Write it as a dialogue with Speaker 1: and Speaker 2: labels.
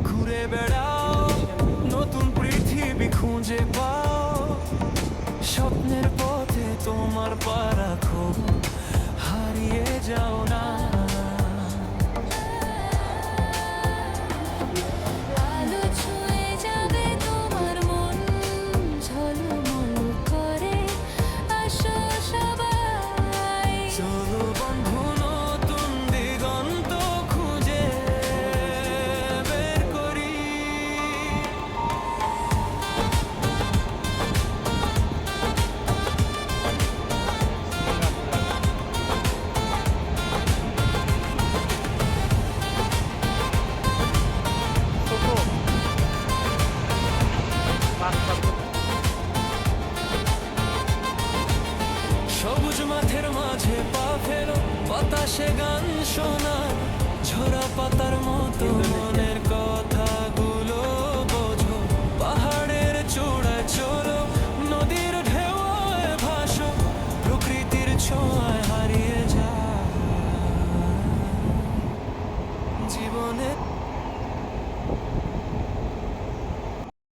Speaker 1: ঘুরে বেড়াও, নতুন পৃথিবী খুঁজে পাও, স্বপ্নের পথে তোমার পা রাখো, হারিয়ে যাও না।
Speaker 2: আলো ছুঁয়ে যাবে তোমার মন, ঝলমল করে আসো সবাই।
Speaker 1: চলো বন্ধু, নতুন দিগন্ত খুঁজে বের করি। সবুজ মাঠের মাঝে পা ফেলো, বাতাসে গান শোনা, ঝরা পাতার মতো মনে